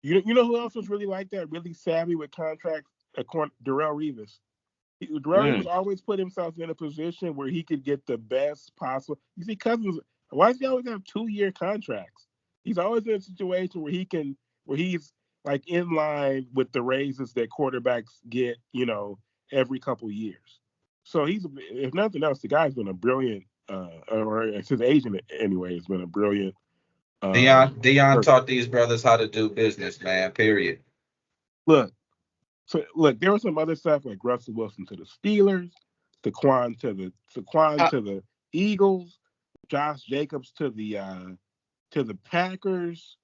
S1: You know who else was really like that, really savvy with contracts? Darrelle Revis. Darrelle Revis always put himself in a position where he could get the best possible. You see, Cousins, why does he always have 2-year contracts? He's always in a situation where he's like in line with the raises that quarterbacks get, every couple years. So he's, if nothing else, the guy's been a brilliant, or his agent anyway, has been a brilliant.
S3: Deion taught these brothers how to do business, man. Period.
S1: Look, there was some other stuff like Russell Wilson to the Steelers, Saquon to the Eagles, Josh Jacobs to the Packers.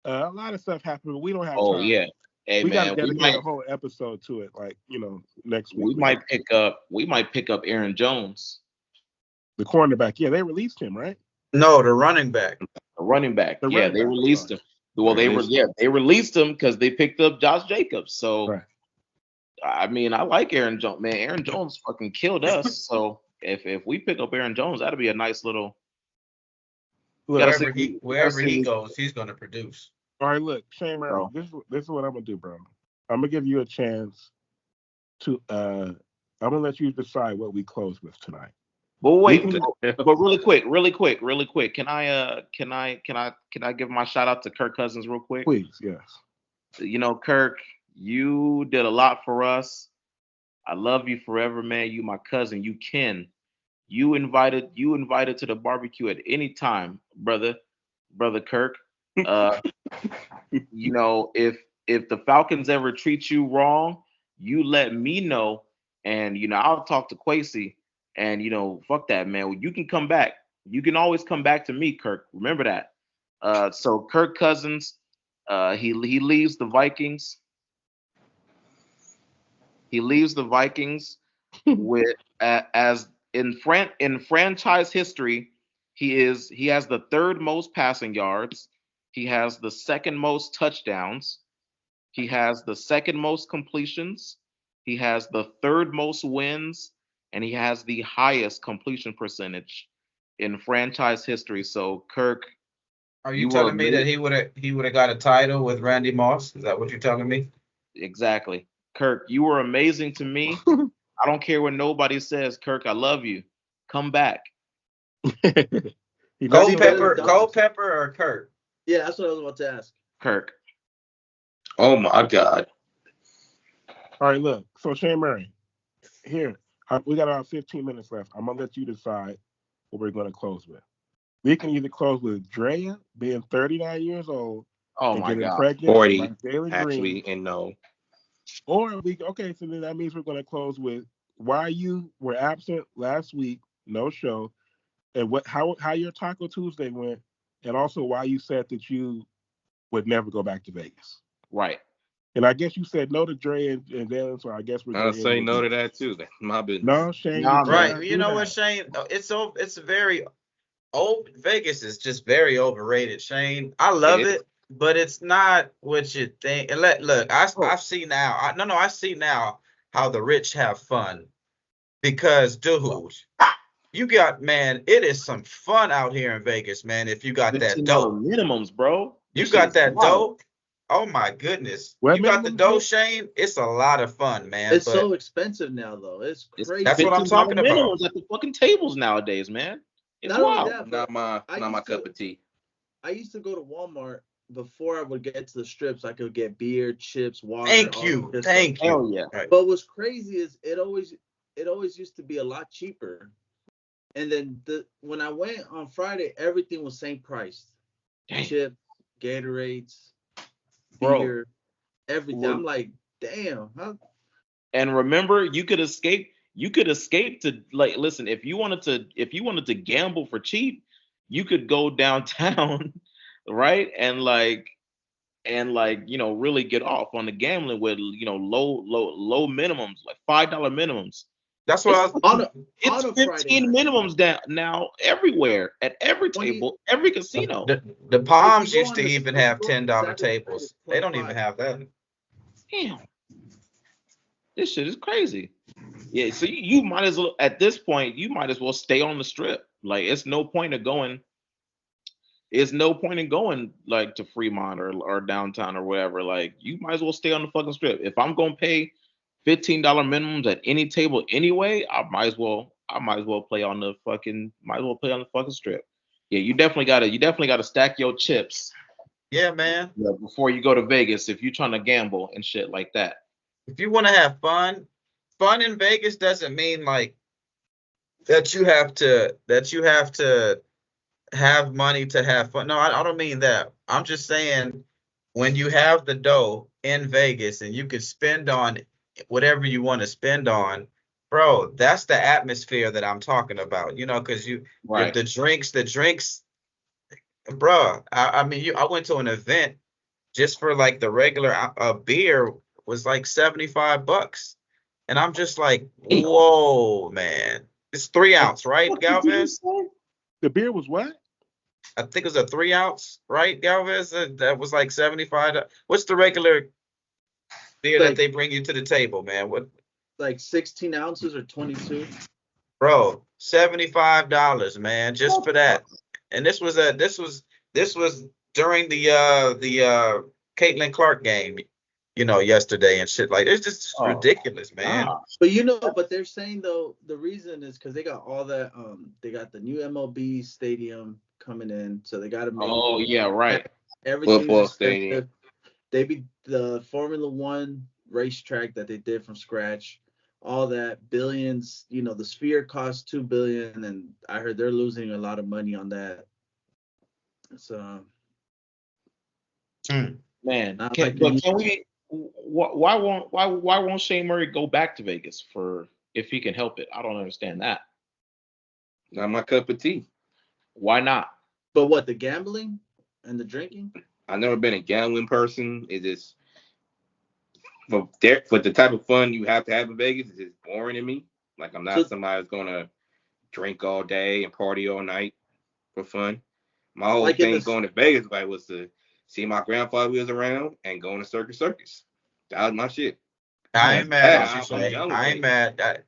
S1: A lot of stuff happened, but we don't have time.
S5: Oh yeah. Hey, we got to
S1: dedicate a whole episode to it, next week.
S5: We might pick up Aaron Jones,
S1: the cornerback. Yeah, they released him, right?
S3: No, the running back.
S5: They released him. Well, they released him because they picked up Josh Jacobs. So, right. I mean, I like Aaron Jones. Man, Aaron Jones fucking killed us. So if we pick up Aaron Jones, that'd be a nice little.
S3: Wherever he goes, he's gonna produce.
S1: All right, look, Shane Murray, this is what I'm gonna do, bro. I'm gonna give you a chance to. I'm gonna let you decide what we close with tonight.
S5: But wait, but really quick. Can I give my shout out to Kirk Cousins real quick?
S1: Please, yes.
S5: You know, Kirk, you did a lot for us. I love you forever, man. You my cousin. You Ken. You invited to the barbecue at any time, brother Kirk. You know, if the Falcons ever treat you wrong, you let me know, and you know I'll talk to Kwesi, and you know fuck that, man. You can come back. You can always come back to me, Kirk. Remember that. So Kirk Cousins, he leaves the Vikings. He leaves the Vikings with as in franchise history, he has the third most passing yards. He has the second most touchdowns. He has the second most completions. He has the third most wins, and he has the highest completion percentage in franchise history. So, Kirk,
S3: are you telling me that he would have got a title with Randy Moss? Is that what you're telling me?
S5: Exactly. Kirk, you were amazing to me. I don't care what nobody says, Kirk. I love you. Come back.
S3: Culpepper or Kirk?
S6: Yeah, that's what I was about to ask.
S5: Kirk.
S2: Oh my God.
S1: All right, look. So Shane Murray, here we got about 15 minutes left. I'm gonna let you decide what we're gonna close with. We can either close with Drea being 39 years old
S5: and getting
S1: pregnant
S2: 40
S1: by Jalen
S2: actually,
S1: Green,
S2: and no.
S1: Or so then that means we're gonna close with why you were absent last week, no show, and how your Taco Tuesday went, and also why you said that you would never go back to Vegas.
S5: Right.
S1: And I guess you said no to Dre and Dylan, so I guess we're
S2: going to say no to that too. That's my business.
S1: No, Shane.
S3: Right. You know what, Shane? It's very old. Vegas is just very overrated, Shane. I love it, but it's not what you think. And I see now. I see now how the rich have fun. Because, dude, you got, man, it is some fun out here in Vegas, man. If you got that dough.
S5: Minimums, bro.
S3: You got that dough. Oh, my goodness. You got the dough, Shane. It's a lot of fun, man.
S6: It's so expensive now, though. It's crazy.
S3: That's what I'm talking about.
S5: Minimums at the fucking tables nowadays, man. It's
S2: wild. Not my cup of tea.
S6: I used to go to Walmart before I would get to the strips. I could get beer, chips, water.
S3: Thank you.
S5: Hell yeah.
S6: Right. But what's crazy is it always used to be a lot cheaper. And then when I went on Friday, everything was same price. Chips, Gatorades, beer, everything. Bro. I'm like, damn. Huh?
S5: And remember, you could escape to, like, listen, if you wanted to gamble for cheap, you could go downtown, right? And really get off on the gambling with, low minimums, like $5 minimums.
S3: That's what
S5: it's 15 minimums down now everywhere, at every table, every casino.
S3: The Palms used to even have $10 tables. They don't even have that.
S5: Damn. This shit is crazy. Yeah, so you might as well, at this point, you might as well stay on the strip. Like, it's no point in going like to Fremont or downtown or wherever. Like, you might as well stay on the fucking strip. If I'm gonna pay $15 minimums at any table anyway, I might as well play on the fucking strip. Yeah, you definitely gotta stack your chips.
S3: Yeah, man.
S5: Before you go to Vegas, if you're trying to gamble and shit like that.
S3: If you want to have fun in Vegas doesn't mean like that you have to have money to have fun. No, I don't mean that. I'm just saying when you have the dough in Vegas and you can spend on whatever you want to spend on, bro, that's the atmosphere that I'm talking about. Because the drinks, bro. I went to an event just for like the regular beer was like $75, and I'm just like, whoa, man. It's 3 ounce, right, Galvez?
S1: The beer was what?
S3: I think it was a 3 ounce, right, Galvez? That was like $75. What's the regular beer that they bring you to the table, man? What?
S6: Like 16 ounces or 22?
S3: Bro, $75, man, just for that. And this was during the Caitlin Clark game, yesterday and shit. Like, it's just ridiculous, man.
S6: But they're saying though the reason is because they got all that. They got the new MLB stadium coming in, so they got to make.
S5: Oh yeah, right.
S6: Everything.
S2: Football stadium.
S6: They be the Formula One racetrack that they did from scratch. All that billions. The Sphere cost $2 billion, and I heard they're losing a lot of money on that. So.
S5: Man, can we? Why won't Shane Murray go back to Vegas if he can help it? I don't understand that.
S2: Not my cup of tea.
S5: Why not?
S6: But what, the gambling and the drinking?
S2: I've never been a gambling person. It just for the type of fun you have to have in Vegas, it's just boring to me. Like, I'm not somebody who's gonna drink all day and party all night for fun. My whole thing going to Vegas was to see my grandfather was around and going to Circus. That was my shit.
S3: I ain't mad. I ain't mad.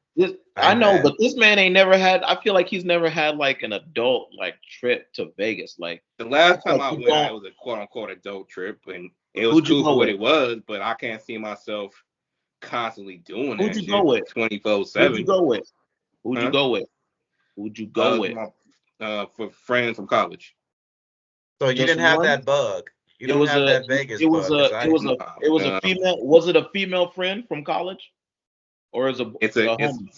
S5: I know, but this man ain't never had. I feel like he's never had like an adult trip to Vegas. Like,
S2: the last time I went, it was a quote unquote adult trip, and it was cool for what it was. But I can't see myself constantly doing that.
S5: Who'd you go with?
S2: 24/7.
S5: Who'd you go with? Who'd you go with? Who'd you go with?
S2: For friends from college.
S3: So you didn't have that bug. You don't have that Vegas. It was
S5: a female. Was it a female friend from college, or is it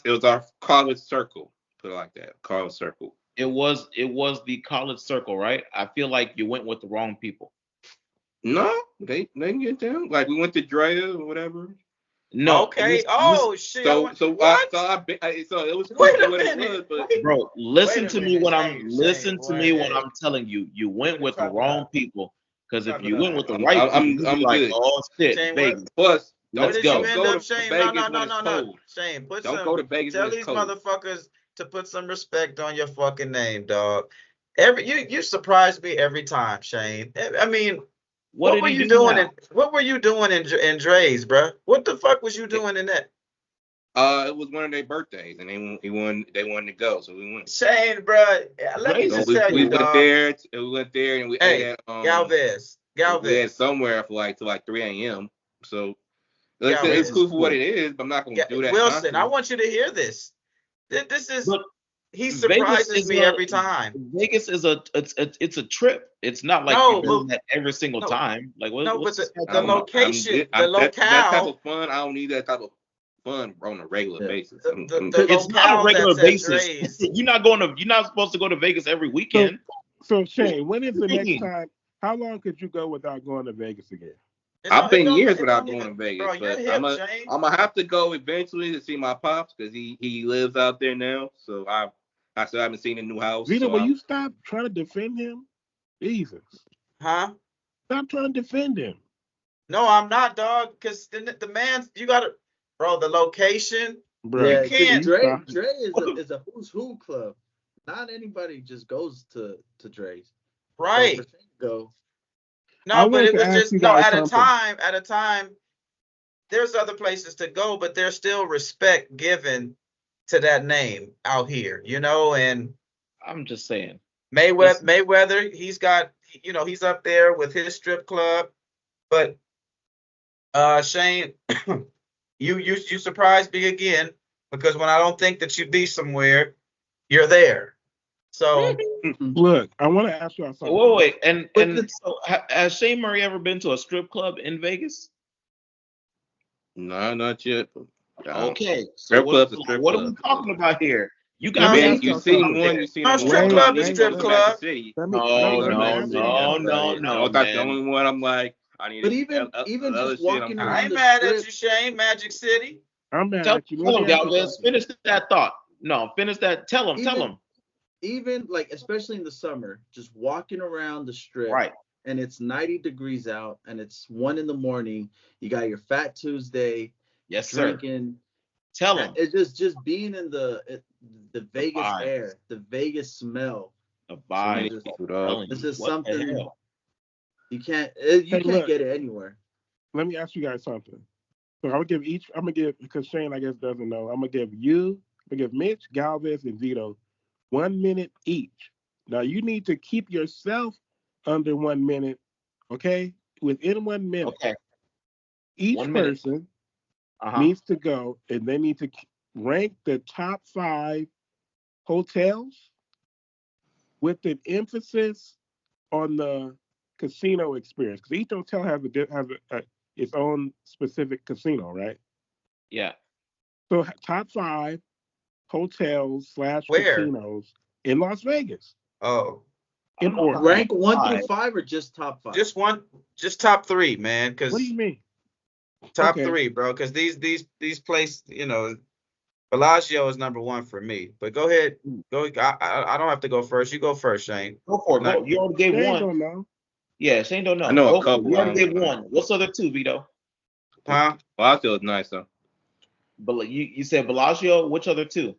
S2: was our college circle? Put it like that, college circle.
S5: It was the college circle, right? I feel like you went with the wrong people.
S2: No, they didn't get down. Like, we went to Drea or whatever.
S5: No.
S3: Okay. Shit.
S2: So it was cool for what it was, but
S5: bro, listen to me when I'm telling you. You went with the wrong people. Because if you went with the right people, I'm like, good. Oh shit,
S3: Shane,
S5: Vegas.
S2: Plus,
S3: don't
S2: go
S3: to
S2: Shane,
S3: Vegas. No. Shane,
S2: go to Vegas.
S3: Tell these motherfuckers to put some respect on your fucking name, dog. You surprise me every time, Shane. I mean, what were you doing? What were you doing in Dre's, bro? What the fuck was you doing in that?
S2: It was one of their birthdays, and they wanted to go, so we went.
S3: Shane, bro, let me just tell you, dog.
S2: We went there, and we ate at
S3: Galvez.
S2: We had somewhere for till 3 a.m. So it's cool for what it is, but I'm not gonna do that.
S3: Wilson,
S2: constantly.
S3: I want you to hear this. This is. He surprises me every time.
S5: Vegas is it's a trip. It's not like you're doing that every single time. Like,
S3: but the location, the locale.
S2: That type of fun, I don't need that type of fun on a regular basis.
S5: It's not a regular basis. You're not supposed to go to Vegas every weekend.
S1: So Shane, when is the next time? How long could you go without going to Vegas again?
S2: I've been years without going to Vegas, but I'm gonna have to go eventually to see my pops because he lives out there now. So I still haven't seen a new house.
S1: Vito, will you stop trying to defend him? Jesus.
S3: Huh?
S1: Stop trying to defend him.
S3: No, I'm not, dog. Because the man, you gotta, bro. The location,
S1: bro.
S6: Yeah,
S3: you can't.
S6: Dre is a who's who club. Not anybody just goes to Dre's.
S3: Right.
S6: So go.
S3: No, but it was just at a time. There's other places to go, but there's still respect given to that name out here, and
S5: I'm just saying.
S3: Mayweather, he's got, he's up there with his strip club, but Shane, you surprised me again because when I don't think that you'd be somewhere, you're there. So
S1: look, I want to ask you something.
S5: Wait, and so has Shane Murray ever been to a strip club in Vegas?
S2: No, not yet.
S5: Okay, so what are we talking about here? You guys,
S2: you've seen one.
S3: Strip club is strip club.
S5: No.
S2: That's the only one. I'm like, I need.
S6: But even just walking around,
S3: I ain't mad at you, Shane. Magic City.
S1: I'm mad at you.
S5: Tell him, Galvez. Finish that thought. No, finish that. Tell him.
S6: Even especially in the summer, just walking around the strip,
S5: right?
S6: And it's 90 degrees out, and it's 1 a.m. You got your Fat Tuesday.
S5: Yes,
S6: drinking.
S5: Sir. Tell him.
S6: It's just being in the Vegas air, the Vegas smell.
S5: A bye.
S6: This is
S5: What
S6: something
S5: the hell?
S6: you can't
S1: look.
S6: get it anywhere.
S1: Let me ask you guys something. So I'm gonna give because Shane I guess doesn't know. I'm gonna give Mitch, Galvez, and Vito 1 minute each. Now you need to keep yourself under 1 minute, okay? Within 1 minute.
S5: Okay.
S1: Each
S5: 1 minute.
S1: person needs to go and they need to rank the top 5 hotels with an emphasis on the casino experience. Because each hotel has its own specific casino, right?
S5: Yeah.
S1: So top 5 hotels /
S3: Where?
S1: casinos in Las Vegas.
S3: Oh.
S1: In order.
S6: Rank 1 through 5 or just top 5?
S3: Just top 3, man. Because
S1: what do you mean?
S3: Top 3, bro. Because these places, Bellagio is number 1 for me. But go ahead. Go. I don't have to go first. You go first, Shane.
S5: Go for it. Go. You already gave
S1: Shane
S5: one.
S1: Don't know.
S5: Yeah, Shane don't know.
S2: I know a couple.
S5: You already gave one. What's the other 2, Vito?
S3: Huh?
S2: Bellagio is nice though.
S5: But you said Bellagio. Which other 2?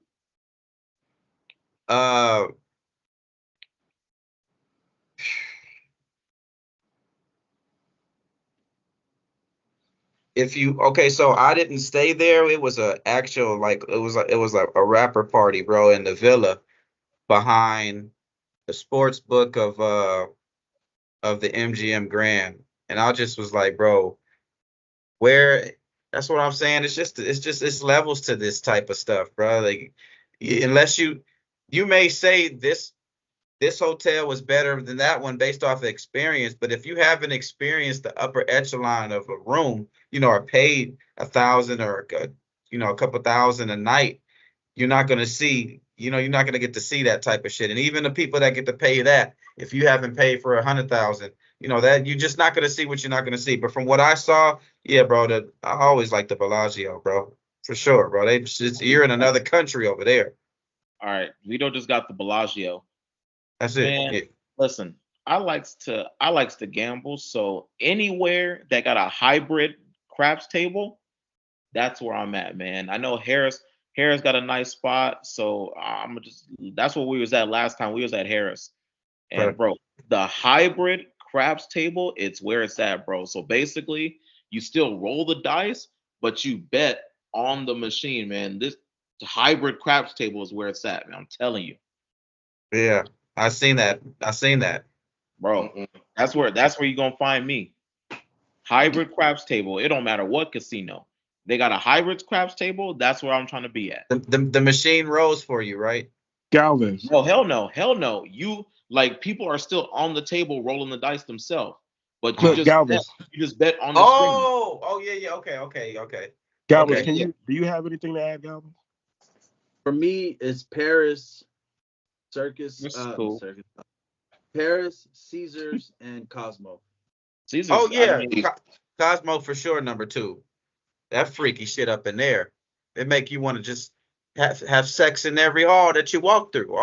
S3: So I didn't stay there. It was a actual it was a rapper party, bro, in the villa behind the sports book of the MGM Grand. And I just was like, bro, where that's what I'm saying. It's levels to this type of stuff, bro. Like unless you may say this hotel was better than that one based off of experience, but if you haven't experienced the upper echelon of a room, or paid $1,000 or a couple thousand a night, you're not gonna see, you're not gonna get to see that type of shit. And even the people that get to pay that, if you haven't paid for 100,000, that you're just not gonna see what you're not gonna see. But from what I saw, yeah, bro, I always like the Bellagio, bro, for sure, bro. You're in another country over there.
S5: All right, Vito just got the Bellagio.
S3: That's it.
S5: Man,
S3: Yeah.
S5: listen, I likes to gamble, so anywhere that got a hybrid craps table, that's where I'm at, man. I know Harris got a nice spot, so that's where we was at last time. We was at Harris. And
S3: Right.
S5: bro, the hybrid craps table, it's where it's at, bro. So basically, you still roll the dice, but you bet on the machine, man. This hybrid craps table is where it's at, man. I'm telling you.
S3: Yeah. I seen that.
S5: Bro, that's where you're gonna find me. Hybrid craps table. It don't matter what casino. They got a hybrid craps table. That's where I'm trying to be at.
S3: The machine rolls for you, right?
S1: Galvez.
S5: No, hell no. You people are still on the table rolling the dice themselves. But you just bet on the screen.
S3: Oh yeah. Okay.
S1: Galvez,
S3: Okay.
S1: do you have anything to add, Galvez?
S6: For me, it's Paris, Circus,
S5: cool.
S6: Paris, Caesars, and Cosmo.
S5: Caesars.
S3: Oh yeah, Cosmo for sure. Number 2. That freaky shit up in there. It make you want to just have sex in every hall that you walk through.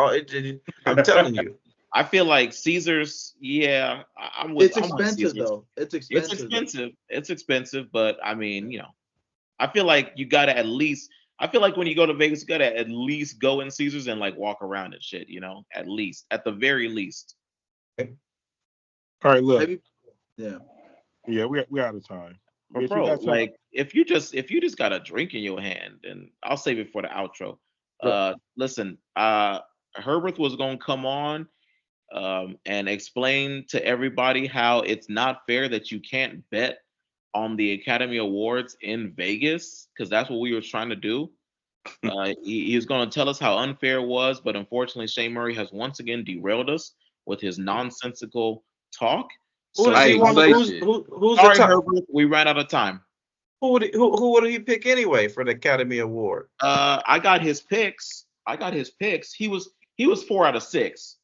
S3: I'm telling you.
S5: I feel like Caesars. Yeah, I'm with.
S6: It's expensive though. It's
S5: expensive, but I mean, I feel like you gotta at least. I feel like when you go to Vegas, you gotta at least go in Caesars and walk around and shit. At least, at the very least.
S1: All right, look.
S6: Yeah,
S1: we out of time.
S5: But bro, if you just got a drink in your hand, and I'll save it for the outro. Listen, Herbert was gonna come on and explain to everybody how it's not fair that you can't bet on the Academy Awards in Vegas, because that's what we were trying to do. He was going to tell us how unfair it was, but unfortunately, Shane Murray has once again derailed us with his nonsensical talk.
S3: Who's the top?
S5: Herbert, we ran out of time.
S3: Who would he pick anyway for the Academy Award?
S5: I got his picks. He was 4 out of 6.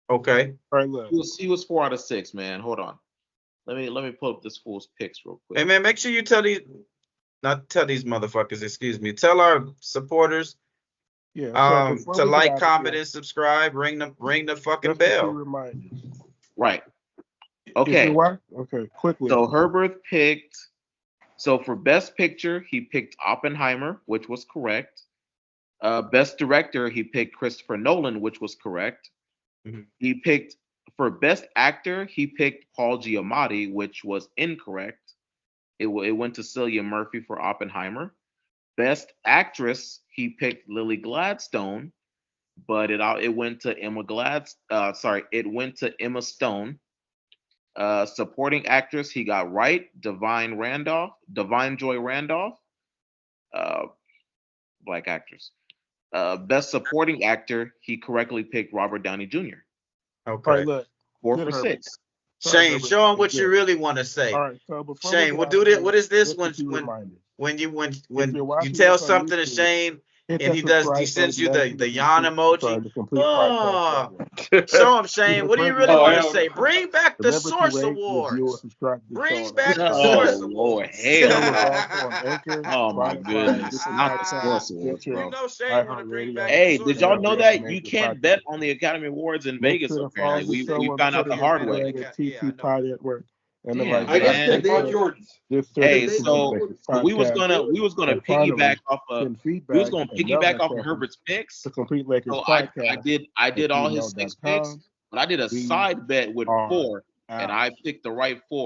S3: Okay.
S1: All right, look.
S5: He was 4 out of 6, man. Hold on. Let me pull up this fool's picks real quick.
S3: Hey man, make sure you tell these motherfuckers, excuse me. Tell our supporters to like, comment, and subscribe. Ring the fucking bell.
S5: Right. Okay.
S1: Okay, quickly.
S5: So Herbert picked. So for Best Picture, he picked Oppenheimer, which was correct. Best Director, he picked Christopher Nolan, which was correct.
S3: Mhm.
S5: He picked for best actor. He picked Paul Giamatti, which was incorrect. It went to Cillian Murphy for Oppenheimer. Best actress, he picked Lily Gladstone, but it went to it went to Emma Stone. Supporting actress, he got right, Divine Joy Randolph, black actress. Best supporting actor, he correctly picked Robert Downey Jr.
S1: All right,
S3: Okay.
S1: look.
S5: 4
S1: Good
S5: for
S1: Herbert.
S5: 6.
S1: Sorry,
S3: Shane,
S1: Herbert.
S3: show him what
S1: Good.
S3: you really want to say.
S1: All right, so before
S3: Shane,
S1: we
S3: what
S1: get out of
S3: what is this
S1: just
S3: when
S1: a few reminders.
S3: when you
S1: you're watching
S3: tell
S1: this on
S3: something to
S1: YouTube,
S3: Shane
S1: hit
S3: and
S1: that
S3: he
S1: subscribe
S3: sends
S1: button,
S3: you
S1: that is
S3: the yawn emoji?
S1: the complete
S3: Oh,
S1: podcast.
S3: show him, Shane. What do you really
S2: Oh,
S3: want to
S2: hell
S3: say?
S2: no.
S3: Bring back the
S1: Remember to
S3: Source
S1: rate, review, and
S3: Awards.
S1: subscribe to the show
S3: Bring
S1: on
S3: back
S1: Apple
S3: the
S5: Oh
S3: Source
S1: Podcasts.
S5: Lord,
S3: Awards.
S1: The show is
S5: hell.
S1: also on Anchor,
S5: Oh my
S1: Spotify,
S5: goodness,
S1: Google
S5: not the
S1: Podcasts,
S5: Source Awards,
S1: Stitcher,
S3: You
S5: bro.
S3: know Shane want to bring back the
S5: Hey,
S3: Source
S5: did y'all
S3: Awards.
S5: know
S1: other
S5: that you
S1: major
S5: can't
S1: podcasts.
S5: bet on the Academy Awards in
S1: Make
S5: Vegas?
S1: sure to follow
S5: Apparently,
S1: the show
S5: we
S1: on
S5: found out
S1: Twitter
S5: the hard
S1: at
S5: way.
S1: TT Pod Network. And then,
S5: Damn,
S2: I guess
S5: man.
S2: they bought Jordans.
S1: This
S5: Hey,
S1: Thursday,
S5: so we was gonna
S1: And
S5: piggyback
S1: finally,
S5: off of
S1: send feedback and love
S5: piggyback off of
S1: messages
S5: Herbert's picks.
S1: to Complete Lakers
S5: So
S1: Podcast
S5: I did
S1: at
S5: all his 6 picks,
S1: gmail.com.
S5: but I did a
S1: We
S5: side bet with
S1: are
S5: 4, and
S1: out.
S5: I picked the right 4.